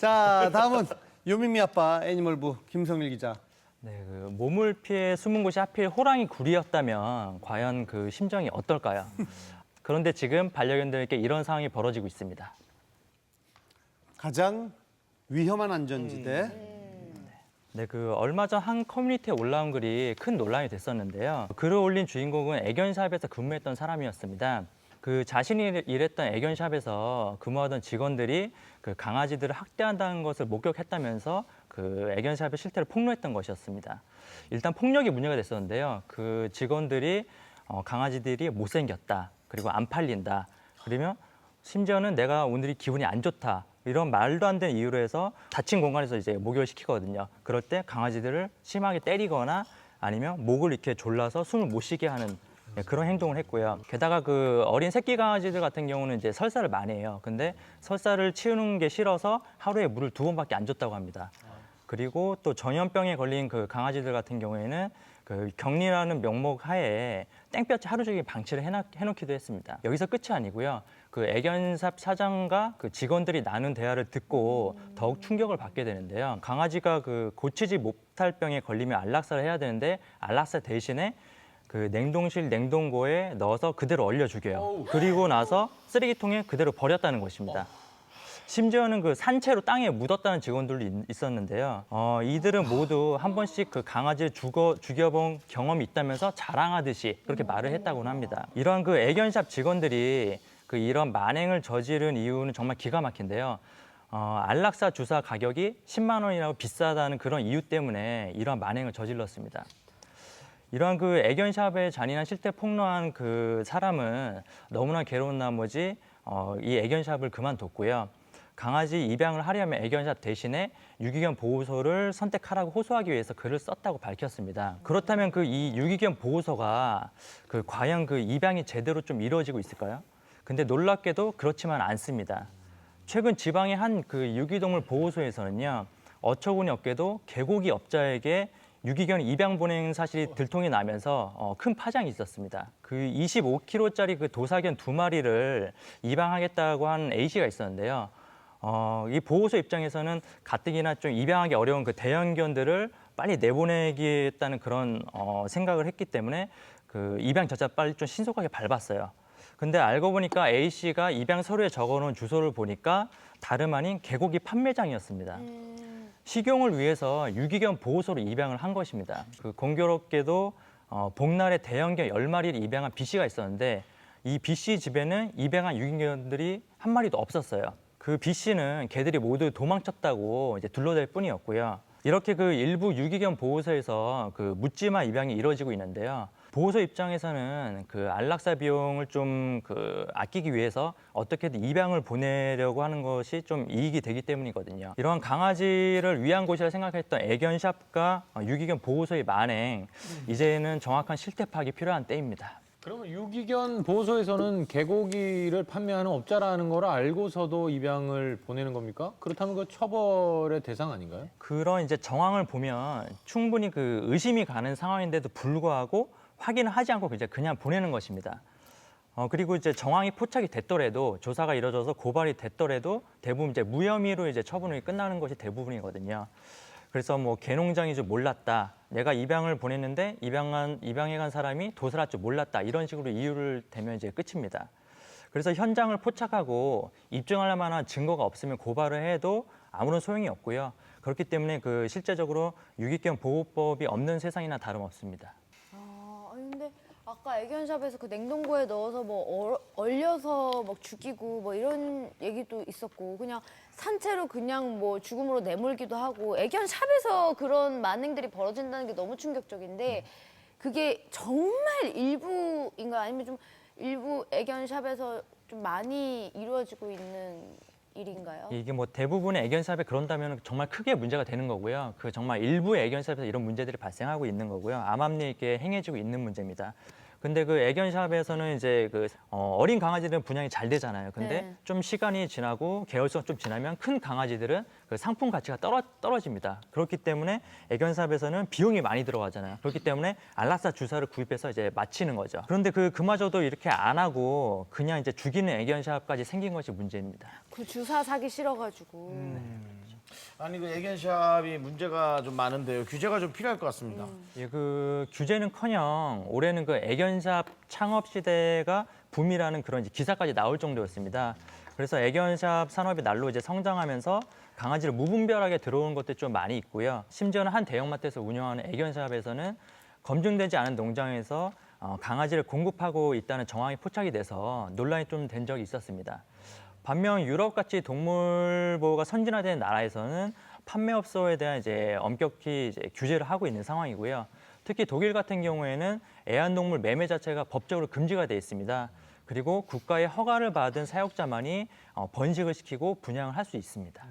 자, 다음은 요미미 아빠 애니멀부 김성일 기자. 네, 그 몸을 피해 숨은 곳이 하필 호랑이 굴이었다면 과연 그 심정이 어떨까요? 그런데 지금 반려견들에게 이런 상황이 벌어지고 있습니다. 가장 위험한 안전지대. 네, 그 얼마 전 한 커뮤니티에 올라온 글이 큰 논란이 됐었는데요. 글을 올린 주인공은 애견샵에서 근무했던 사람이었습니다. 그 자신이 일했던 애견샵에서 근무하던 직원들이 그 강아지들을 학대한다는 것을 목격했다면서 그 애견샵의 실태를 폭로했던 것이었습니다. 일단 폭력이 문제가 됐었는데요. 그 직원들이 강아지들이 못생겼다, 그리고 안 팔린다, 그러면 심지어는 내가 오늘이 기분이 안 좋다, 이런 말도 안 되는 이유로 해서 닫힌 공간에서 이제 목욕을 시키거든요. 그럴 때 강아지들을 심하게 때리거나 아니면 목을 이렇게 졸라서 숨을 못 쉬게 하는 그런 행동을 했고요. 게다가 그 어린 새끼 강아지들 같은 경우는 이제 설사를 많이 해요. 근데 설사를 치우는 게 싫어서 하루에 물을 2번밖에 안 줬다고 합니다. 그리고 또 전염병에 걸린 그 강아지들 같은 경우에는 그 격리라는 명목 하에 땡볕에 하루 종일 방치를 해놓기도 했습니다. 여기서 끝이 아니고요. 그 애견샵 사장과 그 직원들이 나눈 대화를 듣고 더욱 충격을 받게 되는데요. 강아지가 그 고치지 못할 병에 걸리면 안락사를 해야 되는데 안락사 대신에 그 냉동실 냉동고에 넣어서 그대로 얼려 죽여요. 그리고 나서 쓰레기통에 그대로 버렸다는 것입니다. 심지어는 그 산채로 땅에 묻었다는 직원들도 있었는데요. 이들은 모두 한 번씩 그 강아지를 죽여본 경험이 있다면서 자랑하듯이 그렇게 말을 했다고는 합니다. 이러한 그 애견샵 직원들이 그 이런 만행을 저지른 이유는 정말 기가 막힌데요. 안락사 주사 가격이 10만 원이라고 비싸다는 그런 이유 때문에 이러한 만행을 저질렀습니다. 이러한 그 애견샵의 잔인한 실태 폭로한 그 사람은 너무나 괴로운 나머지 이 애견샵을 그만뒀고요. 강아지 입양을 하려면 애견샵 대신에 유기견 보호소를 선택하라고 호소하기 위해서 글을 썼다고 밝혔습니다. 그렇다면 그 이 유기견 보호소가 그 과연 그 입양이 제대로 좀 이루어지고 있을까요? 근데 놀랍게도 그렇지만 않습니다. 최근 지방의 한 그 유기동물 보호소에서는요, 어처구니 없게도 개고기 업자에게 유기견 입양 보낸 사실이 들통이 나면서 큰 파장이 있었습니다. 그 25kg짜리 그 도사견 2마리를 입양하겠다고 한 A씨가 있었는데요. 이 보호소 입장에서는 가뜩이나 좀 입양하기 어려운 그 대형견들을 빨리 내보내겠다는 그런 생각을 했기 때문에 그 입양 절차 빨리 좀 신속하게 밟았어요. 근데 알고 보니까 A씨가 입양 서류에 적어놓은 주소를 보니까 다름 아닌 개고기 판매장이었습니다. 식용을 위해서 유기견 보호소로 입양을 한 것입니다. 그 공교롭게도 복날에 대형견 10마리를 입양한 B씨가 있었는데 이 B씨 집에는 입양한 유기견들이 한 마리도 없었어요. 그 B씨는 개들이 모두 도망쳤다고 이제 둘러댈 뿐이었고요. 이렇게 그 일부 유기견 보호소에서 그 묻지마 입양이 이루어지고 있는데요. 보호소 입장에서는 그 안락사 비용을 좀 그 아끼기 위해서 어떻게든 입양을 보내려고 하는 것이 좀 이익이 되기 때문이거든요. 이러한 강아지를 위한 곳이라 생각했던 애견샵과 유기견 보호소의 만행, 이제는 정확한 실태 파악이 필요한 때입니다. 그러면 유기견 보호소에서는 개고기를 판매하는 업자라는 걸 알고서도 입양을 보내는 겁니까? 그렇다면 그 처벌의 대상 아닌가요? 그런 이제 정황을 보면 충분히 그 의심이 가는 상황인데도 불구하고 확인을 하지 않고 이제 그냥 보내는 것입니다. 그리고 이제 정황이 포착이 됐더라도 조사가 이루어져서 고발이 됐더라도 대부분 이제 무혐의로 이제 처분이 끝나는 것이 대부분이거든요. 그래서 뭐 개농장인 줄 몰랐다, 내가 입양을 보냈는데 입양해 간 사람이 도살할 줄 몰랐다, 이런 식으로 이유를 대면 이제 끝입니다. 그래서 현장을 포착하고 입증할 만한 증거가 없으면 고발을 해도 아무런 소용이 없고요. 그렇기 때문에 그 실제적으로 유기견 보호법이 없는 세상이나 다름없습니다. 근데 아까 애견샵에서 그 냉동고에 넣어서 뭐 얼려서 막 죽이고 뭐 이런 얘기도 있었고, 그냥 산채로 그냥 뭐 죽음으로 내몰기도 하고, 애견샵에서 그런 만행들이 벌어진다는 게 너무 충격적인데, 그게 정말 일부인가요? 아니면 좀 일부 애견샵에서 좀 많이 이루어지고 있는 일인가요? 이게 뭐 대부분의 애견샵에 그런다면 정말 크게 문제가 되는 거고요. 그 정말 일부의 애견샵에서 이런 문제들이 발생하고 있는 거고요. 암암리 있게 행해지고 있는 문제입니다. 근데 그 애견샵에서는 이제 그 어린 강아지들은 분양이 잘 되잖아요. 근데 네. 좀 시간이 지나고 계열성 좀 지나면 큰 강아지들은 그 상품 가치가 떨어집니다. 그렇기 때문에 애견샵에서는 비용이 많이 들어가잖아요. 그렇기 때문에 안락사 주사를 구입해서 이제 맞히는 거죠. 그런데 그마저도 이렇게 안 하고 그냥 이제 죽이는 애견샵까지 생긴 것이 문제입니다. 그 주사 사기 싫어가지고. 아니 그 애견샵이 문제가 좀 많은데요. 규제가 좀 필요할 것 같습니다. 예, 그 규제는커녕 올해는 그 애견샵 창업 시대가 붐이라는 그런 이제 기사까지 나올 정도였습니다. 그래서 애견샵 산업이 날로 이제 성장하면서 강아지를 무분별하게 들어오는 것도 좀 많이 있고요. 심지어는 한 대형마트에서 운영하는 애견샵에서는 검증되지 않은 농장에서 강아지를 공급하고 있다는 정황이 포착이 돼서 논란이 좀 된 적이 있었습니다. 반면 유럽같이 동물 보호가 선진화된 나라에서는 판매업소에 대한 이제 엄격히 이제 규제를 하고 있는 상황이고요. 특히 독일 같은 경우에는 애완동물 매매 자체가 법적으로 금지가 돼 있습니다. 그리고 국가의 허가를 받은 사육자만이 번식을 시키고 분양을 할 수 있습니다.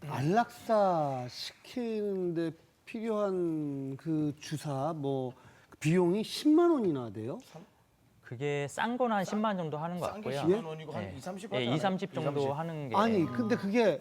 안락사 시키는데 필요한 그 주사 뭐 비용이 10만 원이나 돼요? 그게 싼 거는 한 10만 정도 하는 것 싼게 같고요. 10만 원이고 한 2, 30 예, 하잖아요. 2, 30 정도 30. 하는 게 아니 근데 그게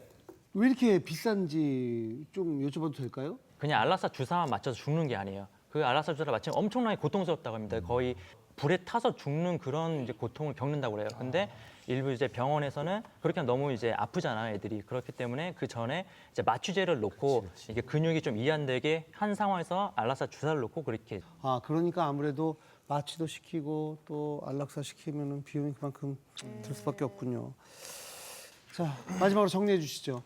왜 이렇게 비싼지 좀 여쭤봐도 될까요? 그냥 안락사 주사만 맞춰서 죽는 게 아니에요. 그 안락사 주사를 맞추면 엄청나게 고통스럽다고 합니다. 거의 불에 타서 죽는 그런 이제 고통을 겪는다고 그래요. 근데 일부 이제 병원에서는 그렇게 하면 너무 이제 아프잖아요, 애들이. 그렇기 때문에 그 전에 이제 마취제를 놓고 이게 근육이 좀 이완되게 한 상황에서 안락사 주사를 놓고 그렇게. 아 그러니까 아무래도 마취도 시키고 또 안락사 시키면은 비용이 그만큼 들 수밖에 없군요. 자 마지막으로 정리해 주시죠.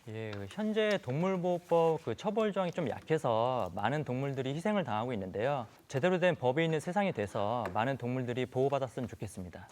예, 그 현재 동물보호법 그 처벌 조항이 좀 약해서 많은 동물들이 희생을 당하고 있는데요. 제대로 된 법이 있는 세상이 돼서 많은 동물들이 보호받았으면 좋겠습니다.